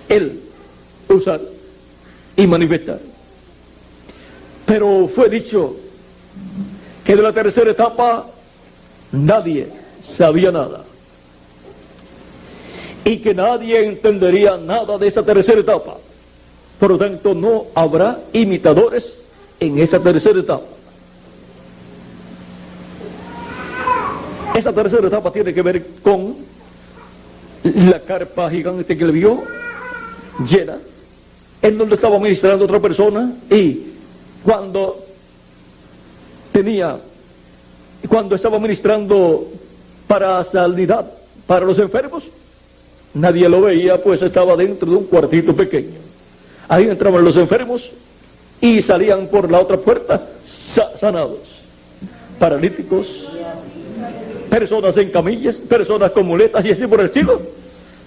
él usar y manifestar. Pero fue dicho que de la tercera etapa nadie sabía nada y que nadie entendería nada de esa tercera etapa. Por lo tanto, no habrá imitadores en esa tercera etapa. Esa tercera etapa tiene que ver con la carpa gigante que le vio llena, en donde estaba ministrando otra persona, y cuando estaba ministrando para sanidad para los enfermos, nadie lo veía, pues estaba dentro de un cuartito pequeño. Ahí entraban los enfermos y salían por la otra puerta sanados, paralíticos, personas en camillas, personas con muletas y así por el estilo.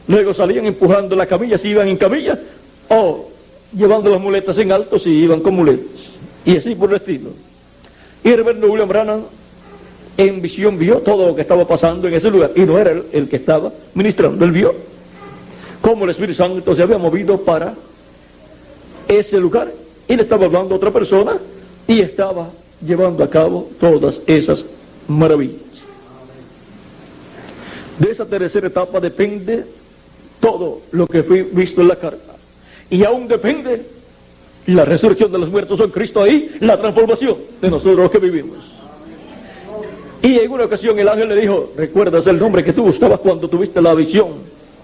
Luego salían empujando las camillas si iban en camilla, o llevando las muletas en alto si iban con muletas, y así por el estilo. Y el reverendo William Branham en visión vio todo lo que estaba pasando en ese lugar, y no era él el que estaba ministrando. Él vio cómo el Espíritu Santo se había movido para ese lugar, y le estaba hablando a otra persona, y estaba llevando a cabo todas esas maravillas. De esa tercera etapa depende todo lo que fue visto en la carta, y aún depende la resurrección de los muertos en Cristo, ahí la transformación de nosotros los que vivimos. Y en una ocasión el ángel le dijo, ¿recuerdas el nombre que tú buscabas cuando tuviste la visión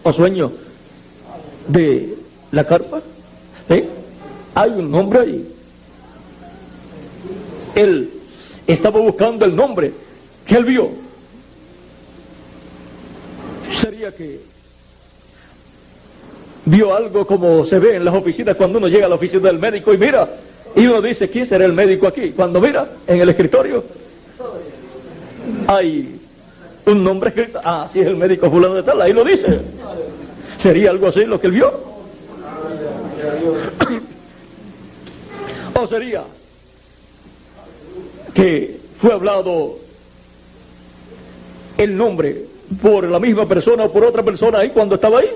o sueño de la carpa? Hay un nombre ahí. Él estaba buscando el nombre que él vio. Sería que vio algo como se ve en las oficinas cuando uno llega a la oficina del médico y mira, y uno dice, ¿quién será el médico aquí? Cuando mira en el escritorio hay un nombre escrito, sí es el médico fulano de tal, ahí lo dice. ¿Sería algo así lo que él vio? ¿O sería que fue hablado el nombre por la misma persona o por otra persona ahí cuando estaba ahí?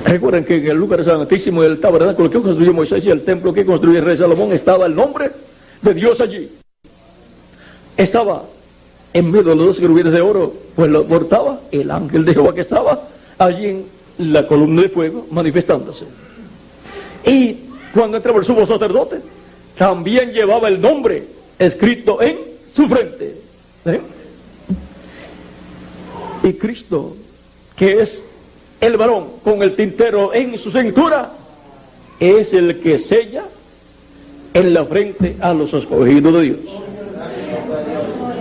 Recuerden que en el lugar santísimo del tabernáculo que construyó Moisés y el templo que construyó el rey Salomón estaba el nombre de Dios allí. Estaba en medio de los dos querubines de oro, pues lo portaba el ángel de Jehová que estaba allí en la columna de fuego manifestándose. Y cuando entraba el sumo sacerdote, también llevaba el nombre escrito en su frente. Y Cristo, que es el varón con el tintero en su cintura, es el que sella en la frente a los escogidos de Dios.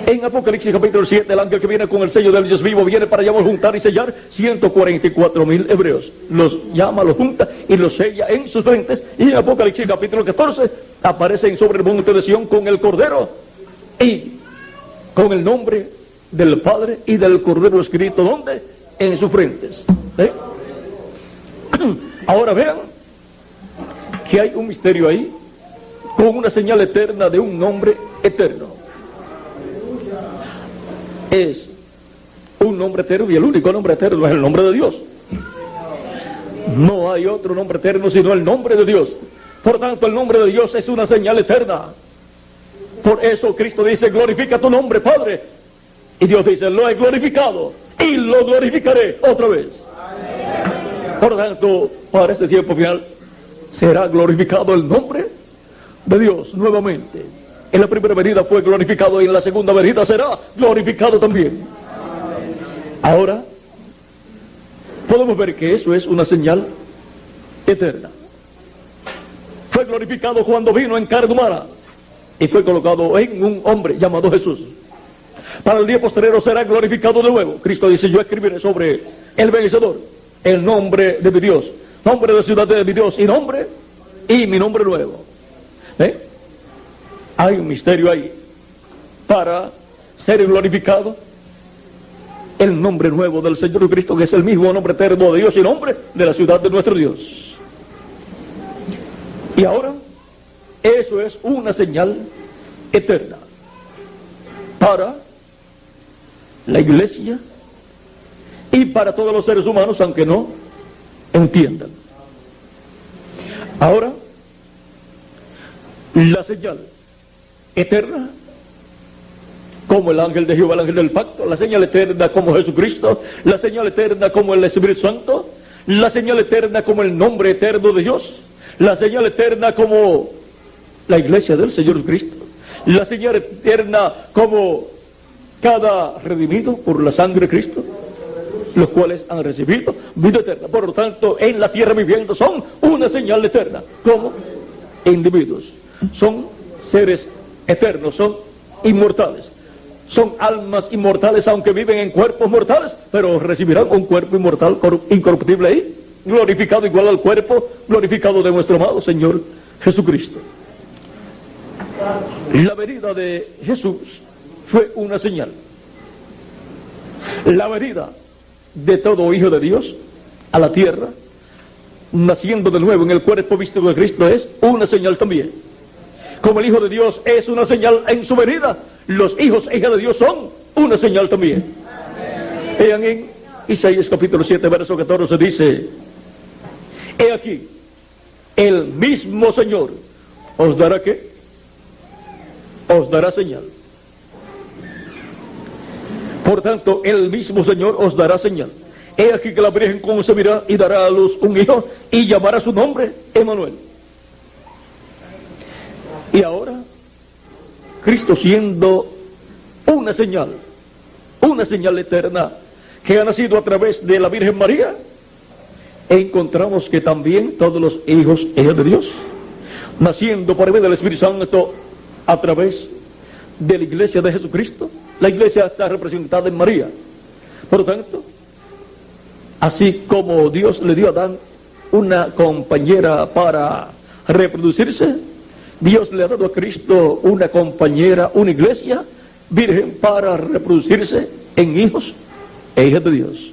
En Apocalipsis capítulo 7, el ángel que viene con el sello del Dios vivo viene para llamar, juntar y sellar 144,000 hebreos. Los llama, los junta y los sella en sus frentes. Y en Apocalipsis capítulo 14 aparecen sobre el monte de Sión con el Cordero. Y con el nombre del Padre y del Cordero escrito, ¿dónde? En sus frentes. Ahora vean que hay un misterio ahí, con una señal eterna de un nombre eterno. Es un nombre eterno, y el único nombre eterno es el nombre de Dios. No hay otro nombre eterno sino el nombre de Dios. Por tanto, el nombre de Dios es una señal eterna. Por eso Cristo dice: glorifica tu nombre, Padre. Y Dios dice: lo he glorificado y lo glorificaré otra vez. Por tanto, para este tiempo final será glorificado el nombre de Dios nuevamente. En la primera venida fue glorificado y en la segunda venida será glorificado también. Ahora podemos ver que eso es una señal eterna. Fue glorificado cuando vino en carne humana y fue colocado en un hombre llamado Jesús. Para el día posterior será glorificado de nuevo. Cristo dice: yo escribiré sobre el vencedor el nombre de mi Dios, nombre de ciudad de mi Dios, y mi nombre nuevo. Hay un misterio ahí. Para ser glorificado el nombre nuevo del Señor Cristo, que es el mismo nombre eterno de Dios y nombre de la ciudad de nuestro Dios. Y ahora, eso es una señal eterna para la iglesia y para todos los seres humanos, aunque no entiendan. Ahora, la señal eterna, como el ángel de Jehová, el ángel del pacto, la señal eterna como Jesucristo, la señal eterna como el Espíritu Santo, la señal eterna como el nombre eterno de Dios, la señal eterna como la iglesia del Señor Cristo, la señal eterna como cada redimido por la sangre de Cristo, los cuales han recibido vida eterna. Por lo tanto, en la tierra viviendo son una señal eterna, como individuos. Son seres eternos, son inmortales. Son almas inmortales, aunque viven en cuerpos mortales, pero recibirán un cuerpo inmortal, incorruptible ahí, glorificado igual al cuerpo glorificado de nuestro amado Señor Jesucristo. La venida de Jesús fue una señal. La venida de todo hijo de Dios a la tierra, naciendo de nuevo en el cuerpo místico de Cristo, es una señal también. Como el Hijo de Dios es una señal en su venida, los hijos e hijas de Dios son una señal también. Vean en Isaías capítulo 7, verso 14, dice: he aquí, el mismo Señor os dará ¿qué? Os dará señal. Por tanto, el mismo Señor os dará señal. He aquí que la Virgen concebirá y dará a luz un hijo y llamará su nombre Emmanuel. Y ahora, Cristo siendo una señal eterna que ha nacido a través de la Virgen María, encontramos que también todos los hijos e hijas de Dios, naciendo por medio del Espíritu Santo a través de la iglesia de Jesucristo. La iglesia está representada en María. Por lo tanto, así como Dios le dio a Adán una compañera para reproducirse, Dios le ha dado a Cristo una compañera, una iglesia virgen para reproducirse en hijos e hijas de Dios.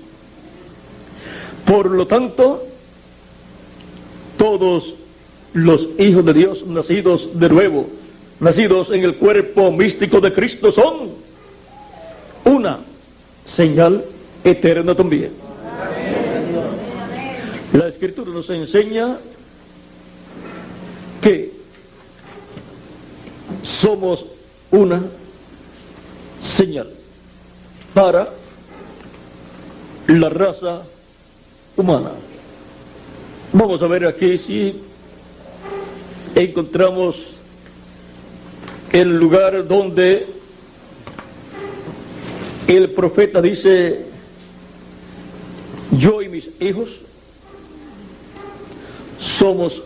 Por lo tanto, todos los hijos de Dios nacidos de nuevo, nacidos en el cuerpo místico de Cristo, son una señal eterna también. La Escritura nos enseña que somos una señal para la raza humana. Vamos a ver aquí si encontramos el lugar donde el profeta dice: yo y mis hijos somos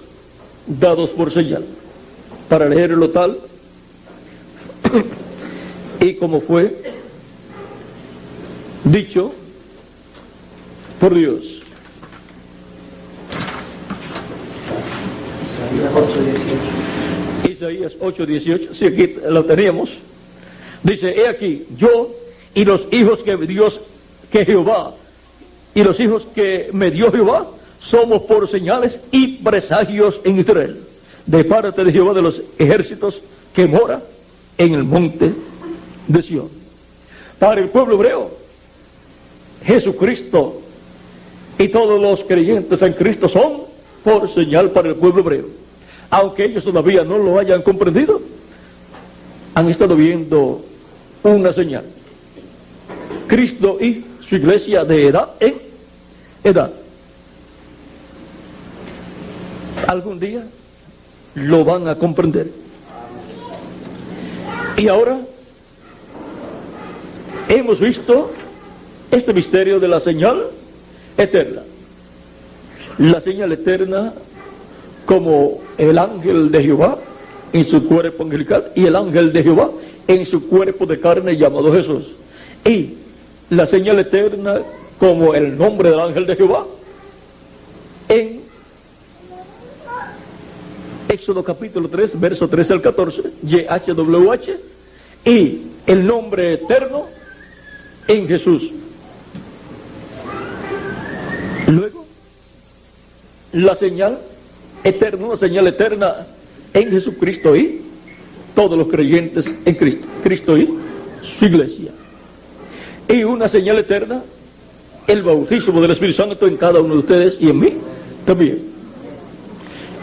dados por señal. Para leerlo tal y como fue dicho por Dios. Isaías 8:18, sí, aquí lo teníamos. Dice, he aquí, yo y los hijos que Jehová, y los hijos que me dio Jehová, somos por señales y presagios en Israel, de parte de Jehová de los ejércitos, que mora en el monte de Sión. Para el pueblo hebreo, Jesucristo y todos los creyentes en Cristo son por señal para el pueblo hebreo. Aunque ellos todavía no lo hayan comprendido, han estado viendo una señal. Cristo y su iglesia de edad en edad. Algún día lo van a comprender. Y ahora hemos visto este misterio de la señal eterna. La señal eterna como el ángel de Jehová en su cuerpo angelical y el ángel de Jehová en su cuerpo de carne llamado Jesús. Y la señal eterna como el nombre del ángel de Jehová en Éxodo capítulo 3, verso 13 al 14, YHWH, y el nombre eterno en Jesús. Luego, la señal eterna, una señal eterna en Jesucristo y todos los creyentes en Cristo, Cristo y su iglesia. Y una señal eterna, el bautismo del Espíritu Santo en cada uno de ustedes y en mí también.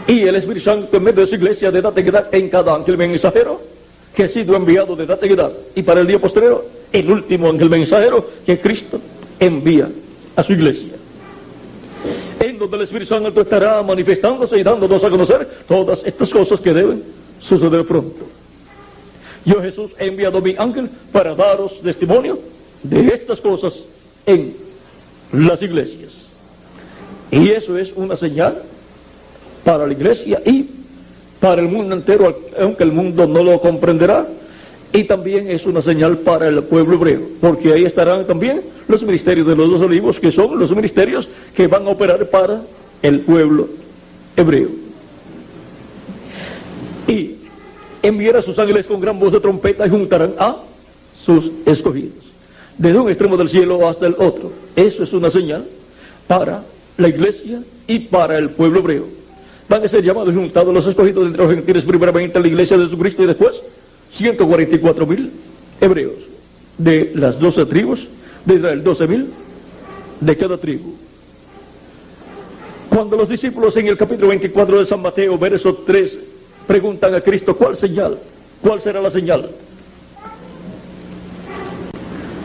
Y el Espíritu Santo en medio de su iglesia de edad en edad en cada ángel mensajero que ha sido enviado de edad en edad. Y para el día posterior, el último ángel mensajero que Cristo envía a su iglesia. En donde el Espíritu Santo estará manifestándose y dándonos a conocer todas estas cosas que deben suceder pronto. Yo, Jesús, he enviado mi ángel para daros testimonio de estas cosas en las iglesias. Y eso es una señal para la iglesia y para el mundo entero, aunque el mundo no lo comprenderá. Y también es una señal para el pueblo hebreo, porque ahí estarán también los ministerios de los 2 olivos, que son los ministerios que van a operar para el pueblo hebreo. Y enviará sus ángeles con gran voz de trompeta y juntarán a sus escogidos, desde un extremo del cielo hasta el otro. Eso es una señal para la iglesia y para el pueblo hebreo. Van a ser llamados y juntados los escogidos entre los gentiles, primeramente a la iglesia de Jesucristo y después 144,000 hebreos de las 12 tribus de Israel, 12,000 de cada tribu. Cuando los discípulos en el capítulo 24 de San Mateo, verso 3, preguntan a Cristo, ¿cuál señal? ¿Cuál será la señal?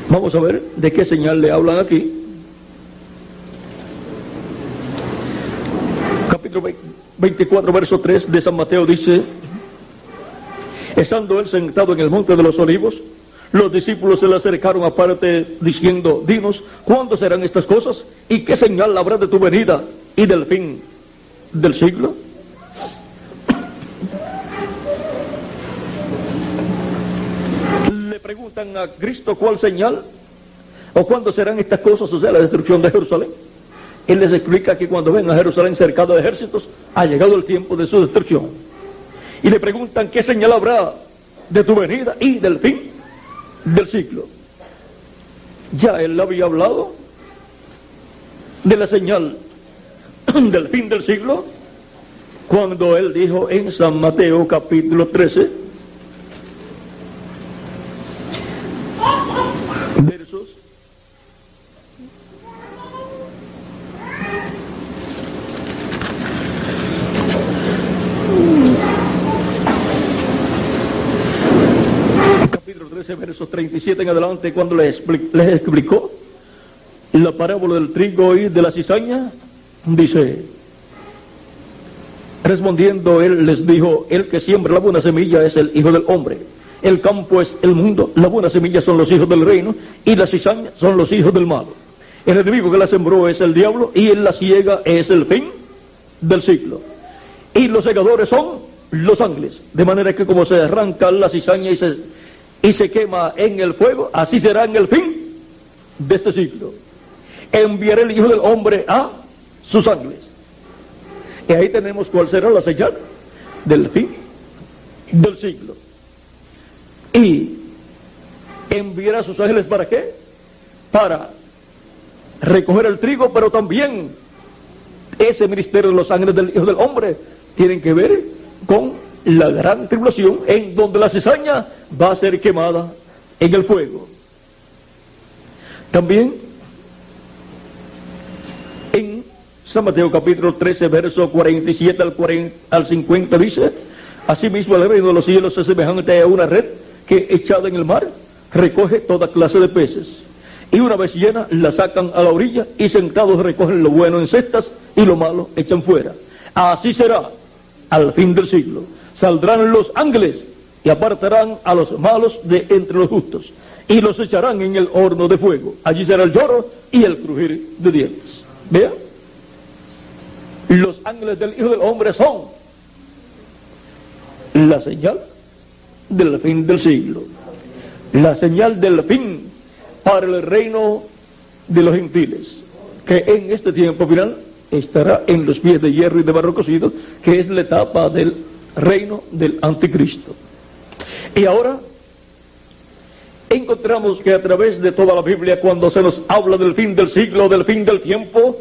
Vamos a ver de qué señal le hablan aquí. Capítulo 24, verso 3 de San Mateo dice: estando él sentado en el monte de los olivos, los discípulos se le acercaron aparte diciendo, dinos, ¿cuándo serán estas cosas? ¿Y qué señal habrá de tu venida y del fin del siglo? Le preguntan a Cristo cuál señal o cuándo serán estas cosas, o sea, la destrucción de Jerusalén. Él les explica que cuando ven a Jerusalén cercado de ejércitos, ha llegado el tiempo de su destrucción. Y le preguntan qué señal habrá de tu venida y del fin del siglo. Ya él había hablado de la señal del fin del siglo cuando él dijo en San Mateo capítulo 13, versos 37 en adelante, cuando les explicó la parábola del trigo y de la cizaña, dice, respondiendo él les dijo, el que siembra la buena semilla es el Hijo del Hombre, el campo es el mundo, la buena semilla son los hijos del reino y la cizaña son los hijos del mal. El enemigo que la sembró es el diablo y él la ciega es el fin del siglo. Y los segadores son los ángeles, de manera que como se arranca la cizaña y se quema en el fuego, así será en el fin de este siglo. Enviaré el Hijo del Hombre a sus ángeles. Y ahí tenemos cuál será la señal del fin del siglo. Y enviará a sus ángeles ¿para qué? Para recoger el trigo, pero también ese ministerio de los ángeles del Hijo del Hombre tienen que ver con la gran tribulación, en donde la cizaña va a ser quemada en el fuego. También en San Mateo capítulo 13, verso 47 al 50 dice: asimismo el reino de los cielos es semejante a una red que, echada en el mar, recoge toda clase de peces, y una vez llena la sacan a la orilla, y sentados recogen lo bueno en cestas y lo malo echan fuera. Así será al fin del siglo. Saldrán los ángeles y apartarán a los malos de entre los justos, y los echarán en el horno de fuego. Allí será el lloro y el crujir de dientes. Vean, los ángeles del Hijo del Hombre son la señal del fin del siglo, la señal del fin para el reino de los gentiles, que en este tiempo final estará en los pies de hierro y de barro cocido, que es la etapa del reino del anticristo. Y ahora encontramos que a través de toda la Biblia, cuando se nos habla del fin del siglo, del fin del tiempo,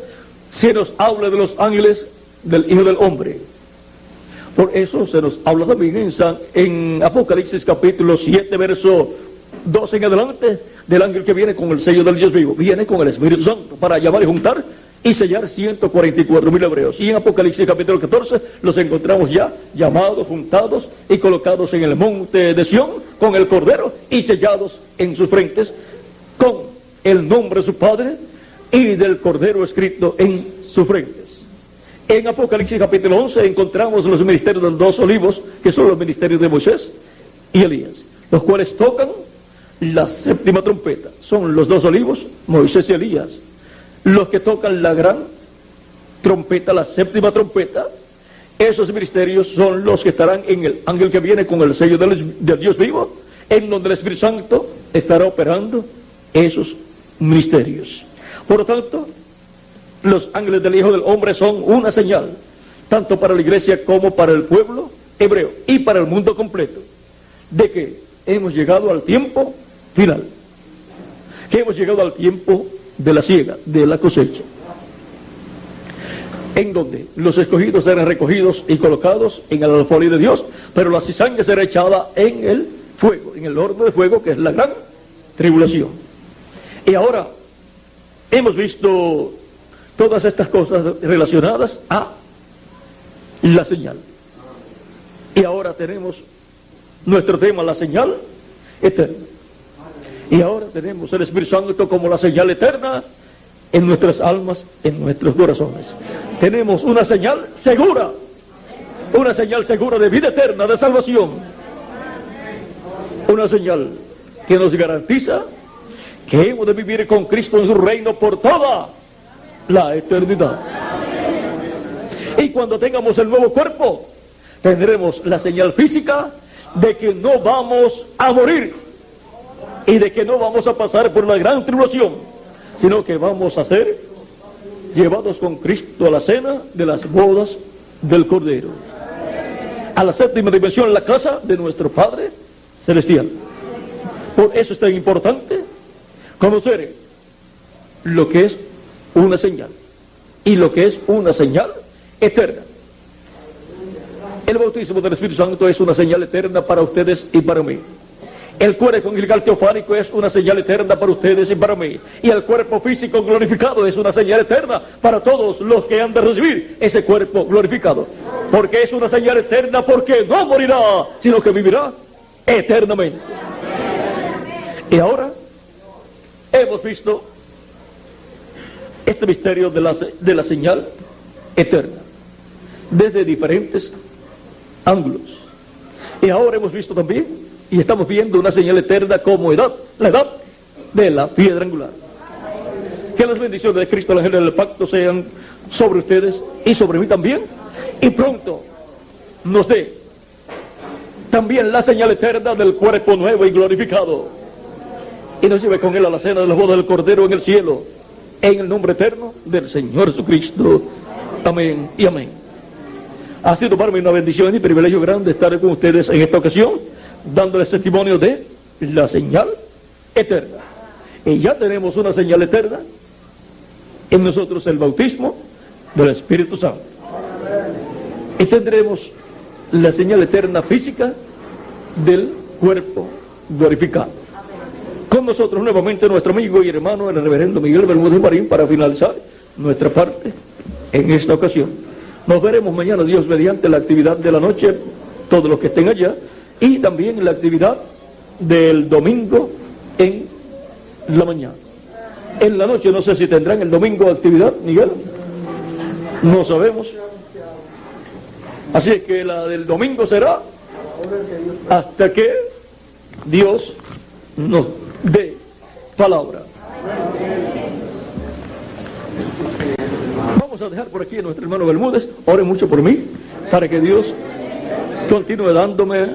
se nos habla de los ángeles del Hijo del Hombre. Por eso se nos habla también en Apocalipsis capítulo 7, verso 12 en adelante, del ángel que viene con el sello del Dios vivo, viene con el Espíritu Santo para llamar y juntar y sellar 144,000 hebreos. Y en Apocalipsis capítulo 14 los encontramos ya llamados, juntados y colocados en el monte de Sión con el Cordero y sellados en sus frentes con el nombre de su Padre y del Cordero escrito en sus frentes. En Apocalipsis capítulo 11 encontramos los ministerios de los 2 olivos, que son los ministerios de Moisés y Elías, los cuales tocan la 7ª trompeta. Son los 2 olivos, Moisés y Elías, los que tocan la gran trompeta, la 7ª trompeta. Esos ministerios son los que estarán en el ángel que viene con el sello del Dios vivo, en donde el Espíritu Santo estará operando esos ministerios. Por lo tanto, los ángeles del Hijo del Hombre son una señal, tanto para la iglesia como para el pueblo hebreo y para el mundo completo, de que hemos llegado al tiempo final, que hemos llegado al tiempo de la siega, de la cosecha, en donde los escogidos serán recogidos y colocados en el alfolí de Dios, pero la cizaña será echada en el fuego, en el horno de fuego, que es la gran tribulación. Y ahora hemos visto todas estas cosas relacionadas a la señal. Y ahora tenemos nuestro tema, la señal eterna. Y ahora tenemos el Espíritu Santo como la señal eterna en nuestras almas, en nuestros corazones. Tenemos una señal segura de vida eterna, de salvación. Una señal que nos garantiza que hemos de vivir con Cristo en su reino por toda la eternidad. Y cuando tengamos el nuevo cuerpo, tendremos la señal física de que no vamos a morir y de que no vamos a pasar por la gran tribulación, sino que vamos a ser llevados con Cristo a la cena de las bodas del Cordero, a la 7ª dimensión, la casa de nuestro Padre Celestial. Por eso es tan importante conocer lo que es una señal y lo que es una señal eterna. El bautismo del Espíritu Santo es una señal eterna para ustedes y para mí. El cuerpo angelical teofánico es una señal eterna para ustedes y para mí. Y el cuerpo físico glorificado es una señal eterna para todos los que han de recibir ese cuerpo glorificado. Porque es una señal eterna, porque no morirá, sino que vivirá eternamente. Y ahora hemos visto este misterio de la señal eterna desde diferentes ángulos. Y ahora hemos visto también y estamos viendo una señal eterna como la edad de la piedra angular. Que las bendiciones de Cristo, el ángel del pacto, sean sobre ustedes y sobre mí también, y pronto nos dé también la señal eterna del cuerpo nuevo y glorificado, y nos lleve con él a la cena de las bodas del Cordero en el cielo, en el nombre eterno del Señor Jesucristo. Amén y amén. Ha sido para mí una bendición y privilegio grande estar con ustedes en esta ocasión, dándoles testimonio de la señal eterna. Y ya tenemos una señal eterna en nosotros, el bautismo del Espíritu Santo. Y tendremos la señal eterna física del cuerpo glorificado. Con nosotros nuevamente nuestro amigo y hermano, el reverendo Miguel Bermúdez Marín, para finalizar nuestra parte en esta ocasión. Nos veremos mañana, Dios mediante, la actividad de la noche, todos los que estén allá, y también la actividad del domingo en la mañana. En la noche no sé si tendrán el domingo actividad, Miguel, no sabemos. Así es que la del domingo será hasta que Dios nos dé palabra. Vamos a dejar por aquí a nuestro hermano Bermúdez. Ore mucho por mí, para que Dios continúe dándome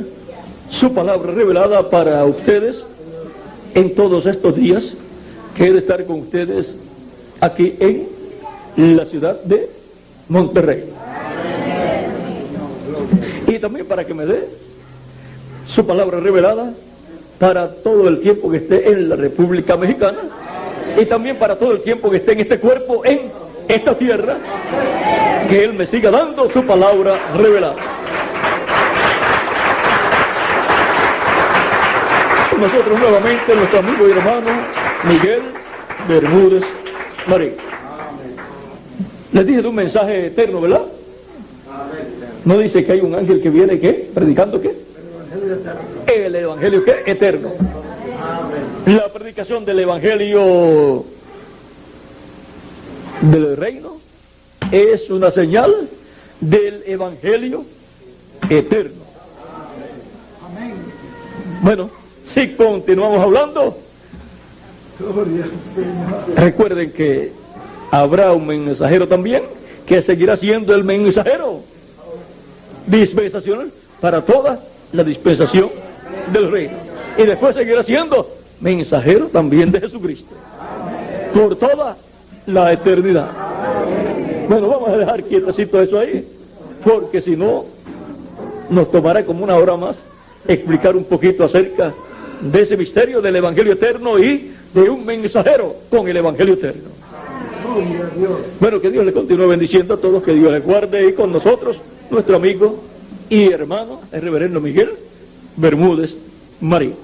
su palabra revelada para ustedes en todos estos días que he de estar con ustedes aquí en la ciudad de Monterrey. Y también para que me dé su palabra revelada para todo el tiempo que esté en la República Mexicana, y también para todo el tiempo que esté en este cuerpo, en esta tierra, que Él me siga dando su palabra revelada. Con nosotros nuevamente nuestro amigo y hermano Miguel Bermúdez Marín. Les dije de un mensaje eterno, ¿verdad? No dice que hay un ángel que viene, ¿qué? ¿Predicando qué? El evangelio, ¿qué? Eterno. La predicación del evangelio del reino es una señal del evangelio eterno. Bueno, si continuamos hablando, recuerden que habrá un mensajero también que seguirá siendo el mensajero dispensacional para toda la dispensación del reino, y después seguirá siendo mensajero también de Jesucristo por toda la eternidad. Bueno, vamos a dejar quietecito eso ahí, porque si no nos tomará como una hora más explicar un poquito acerca de ese misterio del evangelio eterno y de un mensajero con el evangelio eterno. Bueno, que Dios le continúe bendiciendo a todos, que Dios les guarde, y con nosotros nuestro amigo y hermano, el reverendo Miguel Bermúdez Marín.